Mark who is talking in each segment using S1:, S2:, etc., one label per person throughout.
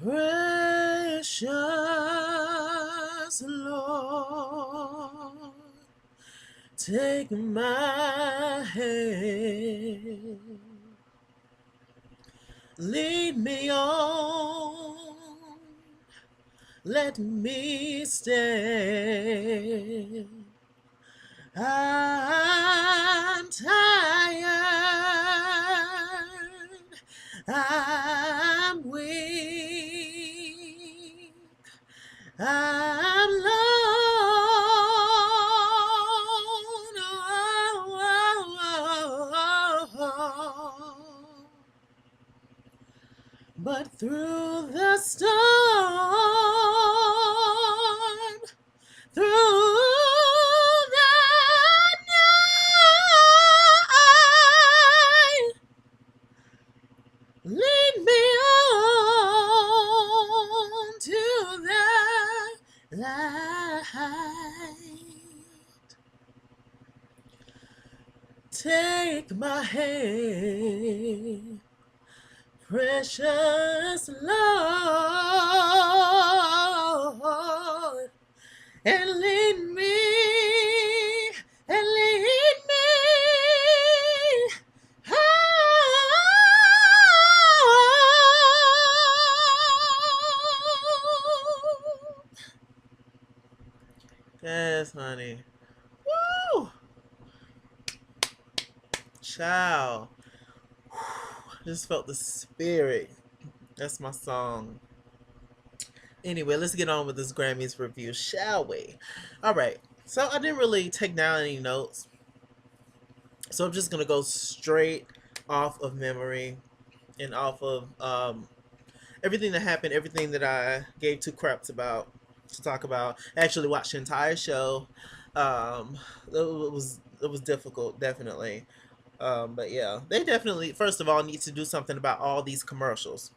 S1: Precious Lord, take my hand, lead me on, let me stand. I'm tired, I'm weak, I'm alone, but through the storm, through the night, lead me on to the light. Take my hand, precious Lord, and lead me home. Yes, honey. Woo! Child. Just felt the spirit. That's my song. Anyway, let's get on with this Grammys review, shall we? All right. So I didn't really take down any notes. So I'm just going to go straight off of memory and off of everything that happened, everything that I gave two craps about to talk about. I actually watched the entire show. It was difficult, definitely. But yeah, they definitely, first of all, need to do something about all these commercials.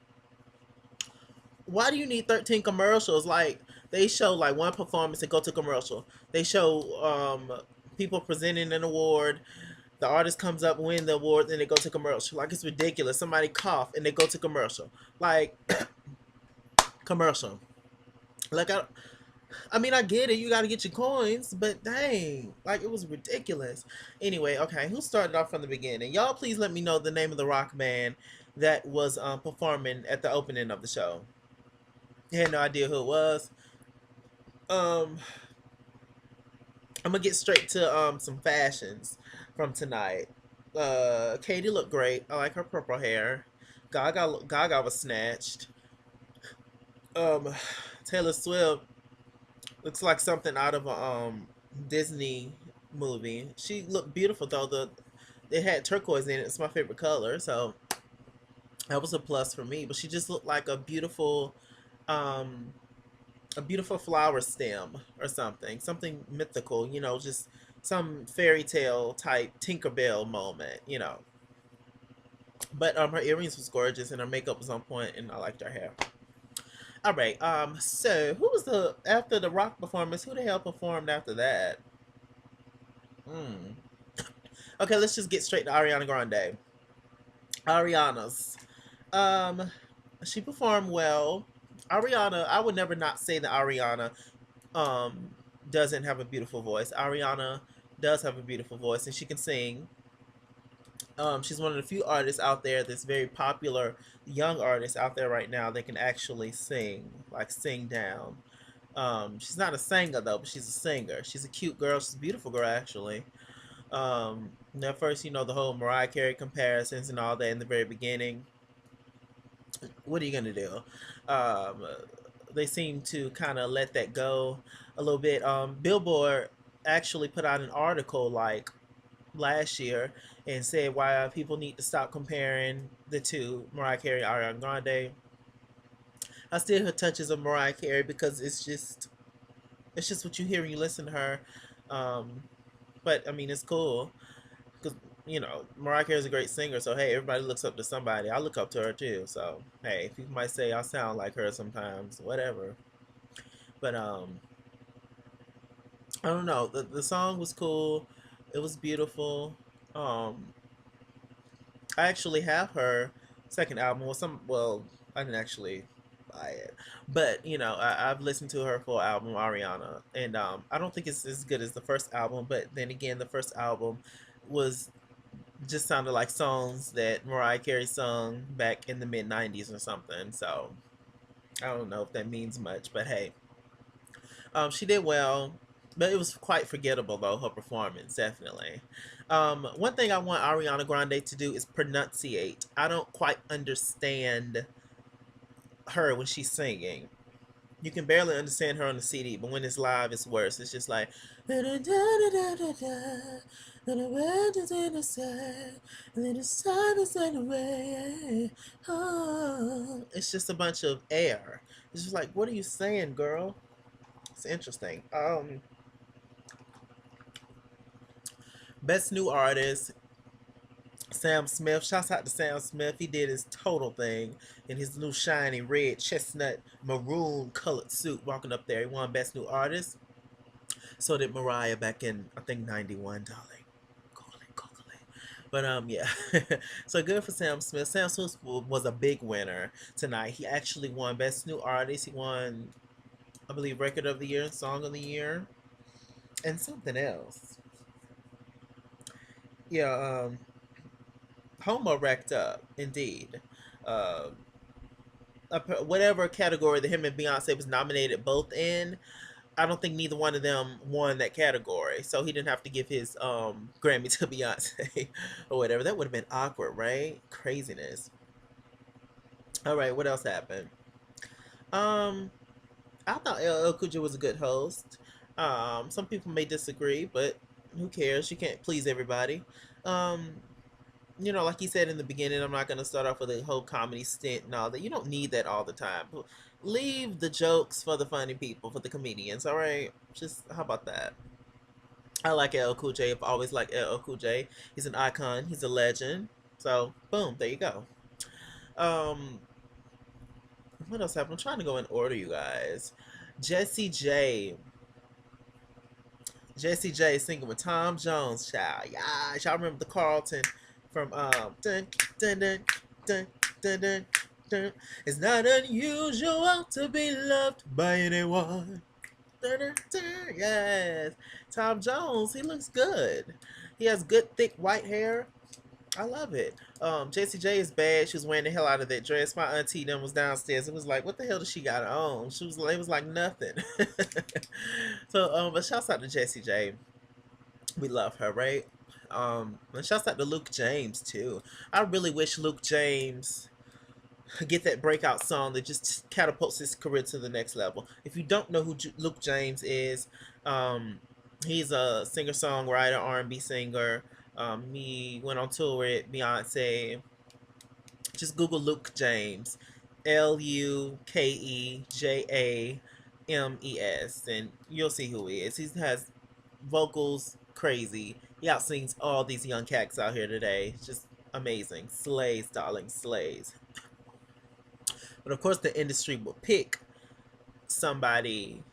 S1: Why do you need 13 commercials? Like, they show like one performance and go to commercial. They show people presenting an award. The artist comes up, win the award, then they go to commercial. Like, it's ridiculous. Somebody cough and they go to commercial. Like, commercial. Like, I mean, I get it. You got to get your coins, but dang, like, it was ridiculous. Anyway, okay, who started off from the beginning? Y'all, please let me know the name of the rock band that was performing at the opening of the show. I had no idea who it was. Um, I'm gonna get straight to some fashions from tonight. Katie looked great. I like her purple hair. Gaga was snatched. Um, Taylor Swift looks like something out of a Disney movie. She looked beautiful though. It had turquoise in it. It's my favorite color, so that was a plus for me. But she just looked like um a beautiful flower stem or something mythical. Just some fairy tale type Tinkerbell moment. But her earrings was gorgeous and her makeup was on point, and I liked her hair. All right. So who was the after the rock performance? Who the hell performed after that? Hmm. Okay, let's just get straight to Ariana Grande. Ariana's. Um, she performed well. Ariana, I would never not say that Ariana um doesn't have a beautiful voice. Ariana does have a beautiful voice and she can sing. She's one of the few artists out there that's very popular, young artists out there right now that can actually sing, like sing down. She's not a singer though, but she's a singer. She's a cute girl. She's a beautiful girl actually. At first, the whole Mariah Carey comparisons and all that in the very beginning. What are you gonna do? Um, they seem to kind of let that go a little bit. Billboard actually put out an article like last year and said why people need to stop comparing the two, Mariah Carey and Ariana Grande. I still hear touches of Mariah Carey because it's just what you hear when you listen to her. Um, but I mean, it's cool because Mariah Carey is a great singer. So hey, everybody looks up to somebody. I look up to her too. So hey, people might say I sound like her sometimes, whatever. But I don't know. The song was cool. It was beautiful. Um, I actually have her second album. I didn't actually. by it. But you know, I've listened to her full album, Ariana, and I don't think it's as good as the first album. But then again, the first album was just sounded like songs that Mariah Carey sung back in the mid '90s or something. So I don't know if that means much, but hey, she did well. But it was quite forgettable though, her performance, definitely. One thing I want Ariana Grande to do is pronunciate. I don't quite understand her when she's singing. You can barely understand her on the CD, but when it's live, it's worse. It's just like it's just a bunch of air. It's just like, what are you saying, girl? It's interesting. Best new artist, Sam Smith. Shouts out to Sam Smith. He did his total thing in his new shiny red chestnut maroon colored suit walking up there. He won best new artist. So did Mariah back in I think '91, darling. Google it, Google it. But yeah. So good for Sam Smith. Sam Smith was a big winner tonight. He actually won best new artist. He won, I believe, record of the year, song of the year, and something else. Yeah, Homo racked up, indeed. Uh, whatever category that him and Beyonce was nominated both in, I don't think neither one of them won that category. So he didn't have to give his Grammy to Beyonce or whatever. That would have been awkward, right? Craziness. All right, what else happened? Um, I thought LL Cool J was a good host. Some people may disagree, but who cares? You can't please everybody. Um, you know, like you said in the beginning, I'm not going to start off with a whole comedy stint and all that. You don't need that all the time. Leave the jokes for the funny people, for the comedians, all right? Just, how about that? I like LL Cool J. I've always liked LL Cool J. He's an icon. He's a legend. So, boom, there you go. Um, what else happened? I'm trying to go in order, you guys. Jessie J. Jessie J singing with Tom Jones, child. Yeah, y'all remember the Carlton from dun, dun, dun, dun, dun, dun, dun. It's not unusual to be loved by anyone. Dun, dun, dun. Yes, Tom Jones. He looks good. He has good thick white hair. I love it. Jessie J is bad. She was wearing the hell out of that dress. My auntie then was downstairs. It was like, what the hell does she got on? She was it was like nothing. So but shouts out to Jessie J. We love her, right? And shouts out to Luke James too. I really wish Luke James could get that breakout song that just catapults his career to the next level. If you don't know who Luke James is, um, he's a singer songwriter, R&B singer. He went on tour with Beyonce. Just Google Luke James, LukeJames, and you'll see who he is. He has vocals crazy. He outsings all these young cats out here today. Just amazing. Slays, darling, slays. But of course, the industry will pick somebody.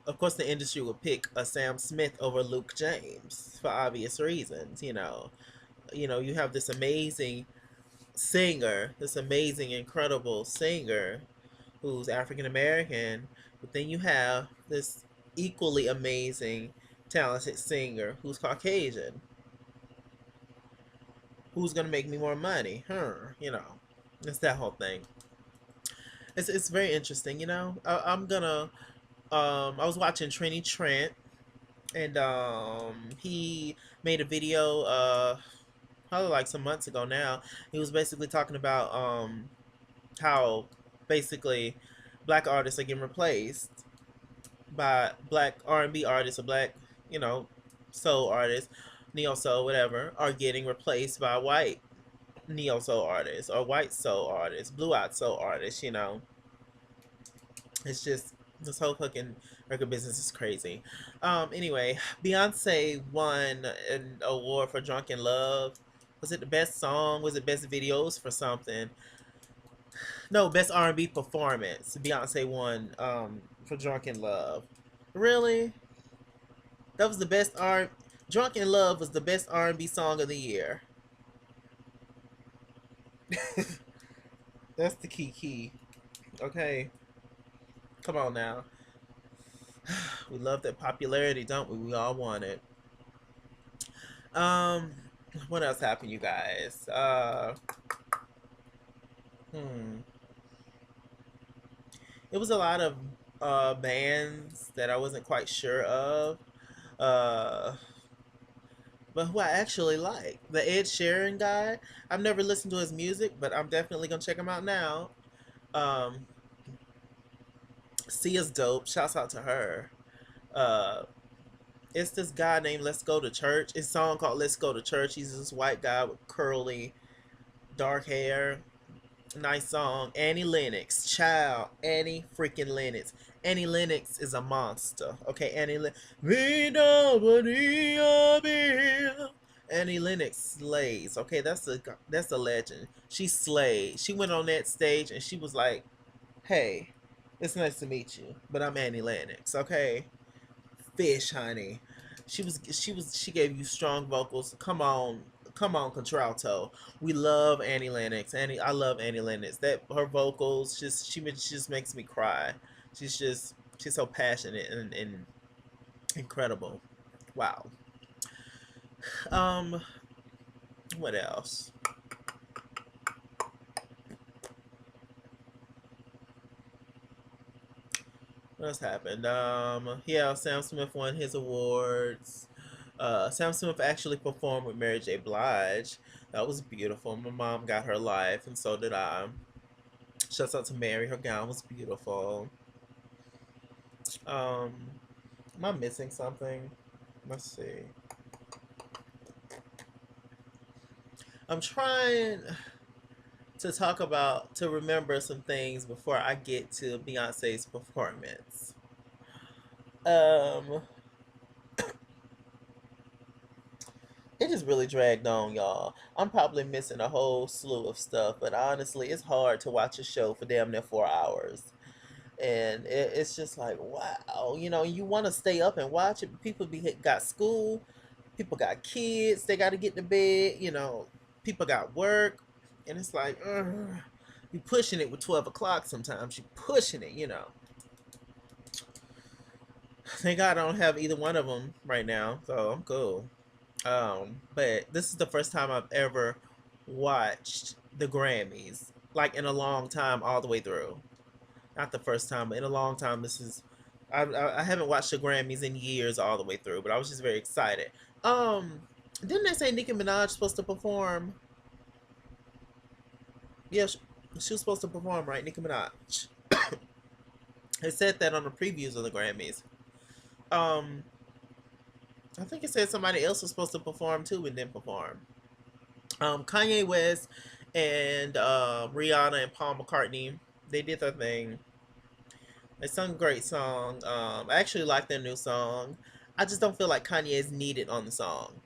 S1: Of course, the industry will pick a Sam Smith over Luke James for obvious reasons. You have this amazing singer, this amazing, incredible singer who's African American, but then you have this equally amazing, talented singer who's Caucasian. Who's gonna make me more money? It's that whole thing. It's very interesting. I'm gonna. I was watching Trini Trent, and he made a video. Probably like some months ago now. He was basically talking about how basically black artists are getting replaced by black R&B artists or black, you know, soul artists, neo soul, whatever, are getting replaced by white neo soul artists or white soul artists, blue eyed soul artists. It's just this whole fucking record business is crazy. Anyway, Beyonce won an award for Drunk in Love. Was it the best song? Was it best videos for something? No, best R&B performance. Beyonce won for Drunk in Love. Really? That was the best R. Drunk in Love was the best R&B song of the year. That's the key. Okay, come on now. We love that popularity, don't we? We all want it. Um, what else happened, you guys? Hmm. It was a lot of bands that I wasn't quite sure of. Uh, but who I actually like. The Ed Sheeran guy. I've never listened to his music, but I'm definitely gonna check him out now. Um, Sia's dope. Shouts out to her. Uh, it's this guy named Let's Go to Church. It's a song called Let's Go to Church. He's this white guy with curly, dark hair. Nice song. Annie Lennox. Child. Annie freaking Lennox. Annie Lennox is a monster. Okay, Annie Lennox. Annie Lennox slays. Okay, that's a legend. She slayed. She went on that stage and she was like, "Hey, it's nice to meet you, but I'm Annie Lennox." Okay, fish, honey. She gave you strong vocals. Come on, contralto. We love Annie Lennox. I love Annie Lennox. That her vocals she just makes me cry. She's so passionate and incredible. Wow. Um, what else? What else happened? Yeah, Sam Smith won his awards. Sam Smith actually performed with Mary J. Blige. That was beautiful. My mom got her life, and so did I. Shouts out to Mary. Her gown was beautiful. Um, am I missing something? Let's see. I'm trying to remember some things before I get to Beyonce's performance. Um, it just really dragged on, y'all. I'm probably missing a whole slew of stuff, but honestly, it's hard to watch a show for damn near 4 hours. And it's just like, wow, you want to stay up and watch it. People got school, people got kids, they got to get to bed, people got work, and it's like, you pushing it with 12 o'clock sometimes. You pushing it. Thank God I don't have either one of them right now, so I'm cool. But this is the first time I've ever watched the Grammys, like in a long time, all the way through. Not the first time, but in a long time. I haven't watched the Grammys in years all the way through, but I was just very excited. Um, didn't they say Nicki Minaj supposed to perform? Yeah, she was supposed to perform, right? Nicki Minaj. It said that on the previews of the Grammys. Um, I think it said somebody else was supposed to perform too and didn't perform. Kanye West and Rihanna and Paul McCartney, they did their thing. They sung a great song. I actually like their new song. I just don't feel like Kanye is needed on the song.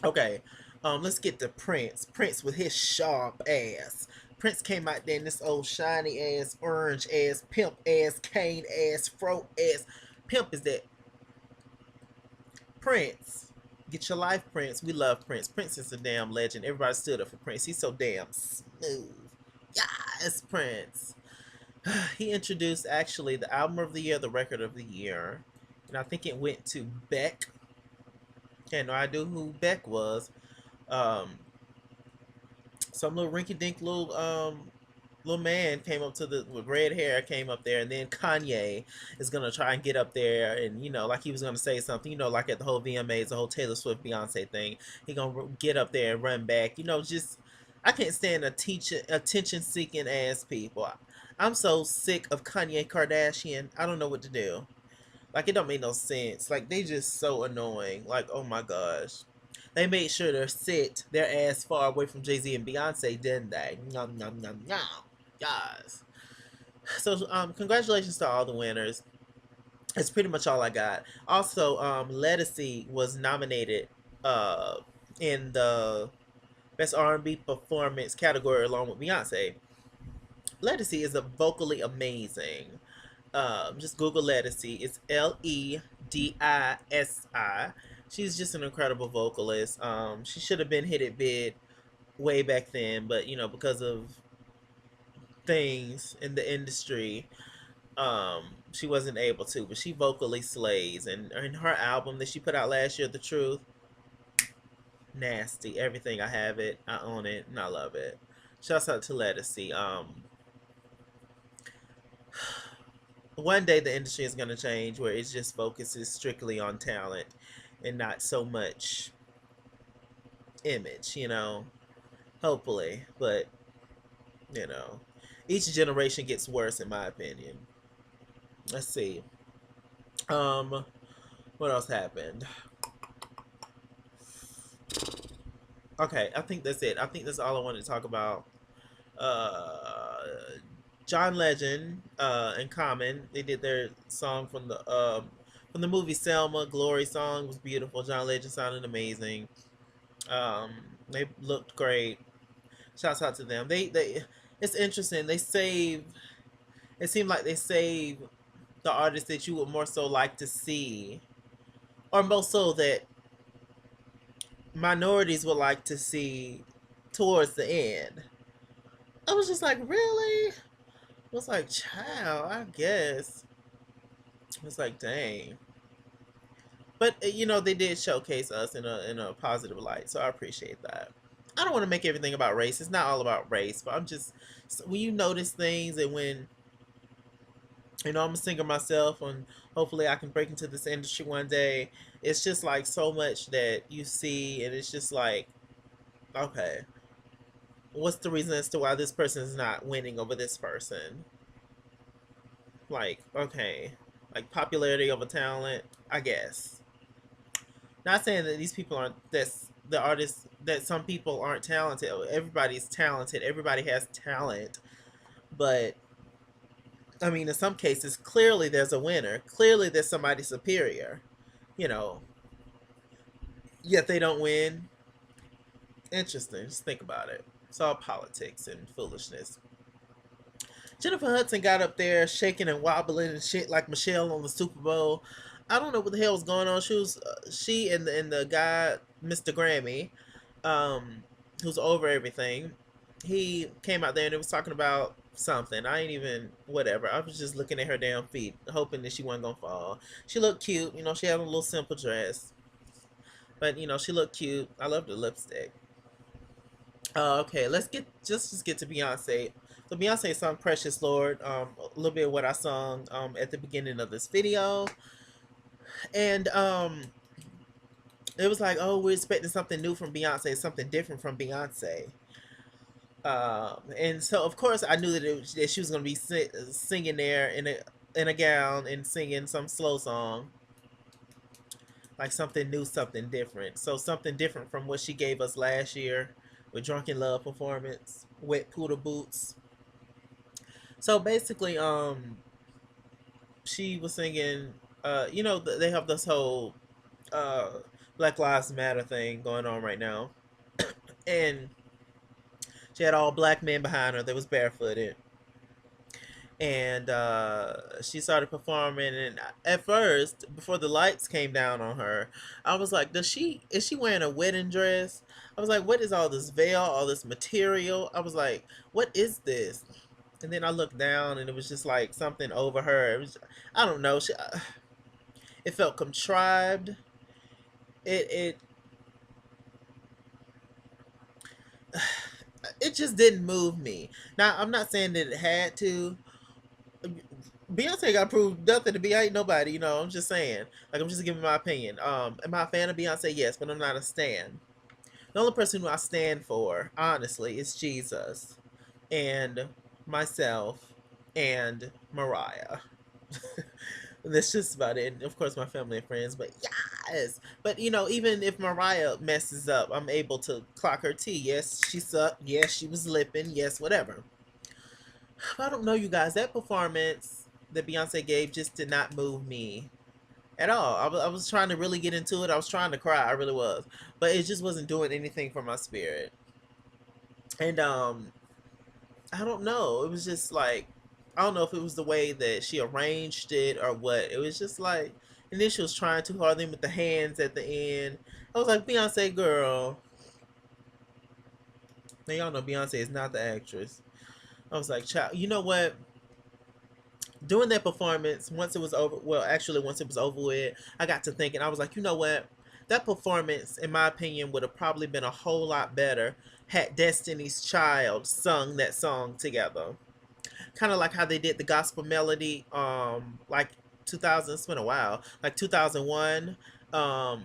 S1: Okay, let's get to Prince. Prince with his sharp ass. Prince came out there in this old shiny ass, orange ass, pimp ass, cane ass, fro ass. Pimp is that Prince. Get your life, Prince. We love Prince. Prince is a damn legend. Everybody stood up for Prince. He's so damn smooth. Yes, Prince. He introduced actually the album of the year, the record of the year, and I think it went to Beck. Had no idea who Beck was. Um, some little rinky dink little man came up to the with red hair came up there, and then Kanye is gonna try and get up there, and like he was gonna say something, like at the whole VMAs, the whole Taylor Swift Beyonce thing. He gonna get up there and run back, just I can't stand attention seeking ass people. I'm so sick of Kanye Kardashian. I don't know what to do. Like, it don't make no sense. Like, they just so annoying. Like, oh my gosh. They made sure to sit their ass far away from Jay Z and Beyonce, didn't they? Nom nom nom nom. Guys. So, congratulations to all the winners. That's pretty much all I got. Also, Ledisi was nominated uh, in the Best R&B Performance category along with Beyonce. Ledisi is a vocally amazing. Just Google Ledisi. It's Ledisi. She's just an incredible vocalist. She should have been hit it big way back then, but because of things in the industry, she wasn't able to, but she vocally slays. And her album that she put out last year, The Truth, nasty. Everything, I have it, I own it, and I love it. Shouts out to Lettucey. One day the industry is going to change where it just focuses strictly on talent and not so much image, hopefully. But you know each generation gets worse, in my opinion. Let's see. um what else happened? Okay, I think that's it. I think that's all I wanted to talk about. uh John Legend and Common, they did their song from the movie Selma. Glory song was beautiful. John Legend sounded amazing. um they looked great. Shouts out to them. They It's interesting, they save it seemed like they save the artists that you would more so like to see, or most so that minorities would like to see towards the end. I was just like, really? I was like, child, I guess. I was like, dang. But they did showcase us in a positive light, so I appreciate that. I don't want to make everything about race. It's not all about race, but I'm just when you notice things, and when I'm a singer myself, and hopefully I can break into this industry one day. It's just like so much that you see, and it's just like, okay, what's the reason as to why this person is not winning over this person? Like, okay, like popularity over talent, I guess. Not saying that these people aren't, that's the artists, that some people aren't talented. Everybody's talented. Everybody has talent. But I mean, in some cases, clearly there's a winner. Clearly there's somebody superior. You know, Yet they don't win. Interesting. Just think about it. It's all politics and foolishness. Jennifer Hudson got up there shaking and wobbling and shit like Michelle on the Super Bowl. I don't know what the hell was going on. She and the guy, Mr. Grammy, um, who's over everything. He came out there and it was talking about something. I ain't even whatever. I was just looking at her damn feet, hoping that she wasn't gonna fall. She looked cute. She had a little simple dress, but she looked cute. I love the lipstick. Okay, let's just get to Beyonce. So Beyonce sung "Precious Lord," a little bit of what I sung at the beginning of this video, and it was like, oh, we're expecting something new from Beyonce, something different from Beyonce. And so of course I knew that she was gonna be singing there in a gown and singing some slow song, like something new, something different. So something different from what she gave us last year with Drunken Love performance, Wet Poodle Boots. So basically, she was singing. They have this whole uh, Black Lives Matter thing going on right now, and she had all black men behind her. They was barefooted, and she started performing. And at first, before the lights came down on her, I was like, is she wearing a wedding dress? I was like, what is all this veil, all this material? I was like, what is this? And then I looked down, and it was just like something over her. It was, I don't know. It felt contrived. It it just didn't move me. Now I'm not saying that it had to. Beyonce got proved nothing to be. I ain't nobody. I'm just saying. Like, I'm just giving my opinion. Am I a fan of Beyonce? Yes, but I'm not a stan. The only person who I stand for, honestly, is Jesus, and myself, and Mariah. That's just about it. And of course, my family and friends. But yes, but even if Mariah messes up, I'm able to clock her T. Yes, she sucked. Yes, she was lipping. Yes, whatever. I don't know, you guys. That performance that Beyonce gave just did not move me at all. I was trying to really get into it. I was trying to cry. I really was, but it just wasn't doing anything for my spirit. And I don't know. It was just like, I don't know if it was the way that she arranged it or what. It was just like, and then she was trying too hard. Then with the hands at the end, I was like, Beyonce, girl. Now y'all know Beyonce is not the actress. I was like, child, you know what? Doing that performance, once it was over, well, actually, once it was over with, I got to thinking, I was like, you know what? That performance, in my opinion, would have probably been a whole lot better had Destiny's Child sung that song together. Kind of like how they did the gospel melody, like 2000, it's been a while, like 2001, um,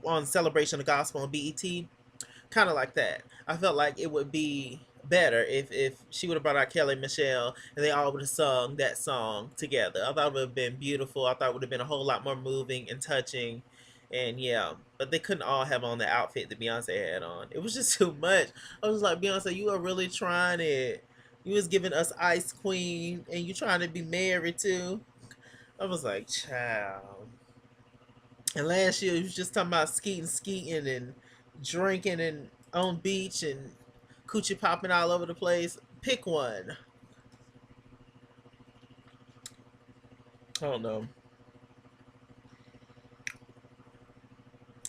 S1: on Celebration of Gospel on BET, kind of like that. I felt like it would be better if she would have brought out Kelly Michelle and they all would have sung that song together. I thought it would have been beautiful. I thought it would have been a whole lot more moving and touching. And yeah, but they couldn't all have on the outfit that Beyonce had on. It was just too much. I was like, Beyonce, you are really trying it. You was giving us Ice Queen and you trying to be married too. I was like, child. And last year, he was just talking about skeeting and drinking and on beach and coochie popping all over the place. Pick one. I don't know.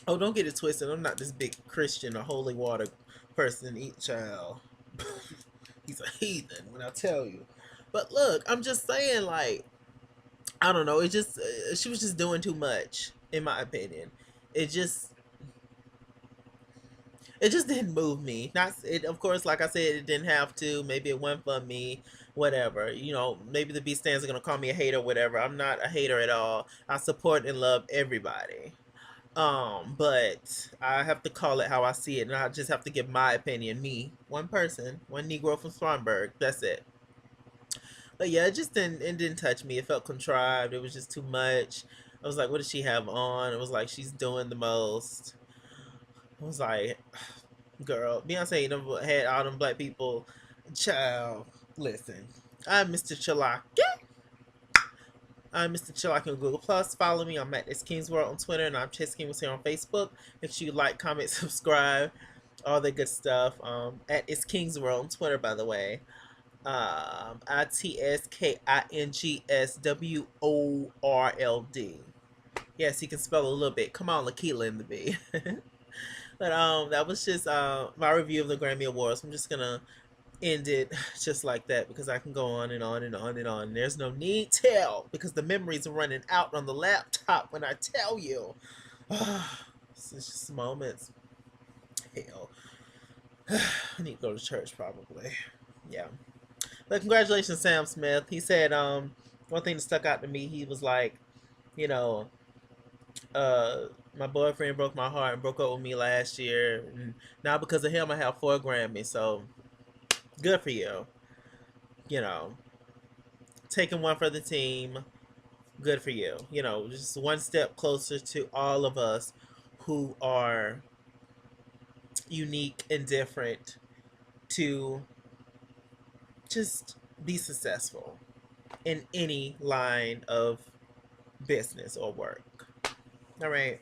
S1: Oh, don't get it twisted. I'm not this big Christian or holy water person. Eat child. He's a heathen when I tell you. But look, I'm just saying, like, I don't know. It just she was just doing too much, in my opinion. It just it just didn't move me. Not it, of course, like I said, it didn't have to. Maybe it went for me, whatever. You know, maybe the B stands are gonna call me a hater, whatever. I'm not a hater at all. I support and love everybody. But I have to call it how I see it, and I just have to give my opinion. Me, one person, one Negro from Spartanburg. That's it. But yeah, it didn't touch me. It felt contrived. It was just too much. I was like, what does she have on? It was like she's doing the most. I was like, girl, Beyonce never had all them black people. Child, listen. I'm Mr. Chalaki. I'm Mr. Chalaki on Google Plus. Follow me. I'm at It's King's World on Twitter, and I'm Chess King here on Facebook. Make sure you like, comment, subscribe, all that good stuff. At It's King's World on Twitter, by the way. ITSKINGSWORLD. Yes, he can spell a little bit. Come on, Lakila in the B. But that was just my review of the Grammy Awards. I'm just gonna end it just like that because I can go on and on and on and on. There's no need to because the memories are running out on the laptop when I tell you. It's just moments. Hell, I need to go to church probably. Yeah. But congratulations, Sam Smith. He said one thing that stuck out to me. He was like, you know, uh my boyfriend broke my heart and broke up with me last year, and now because of him I have 4 Grammys. So good for you. You know, taking one for the team. Good for you. You know, just one step closer to all of us who are unique and different to just be successful in any line of business or work. All right.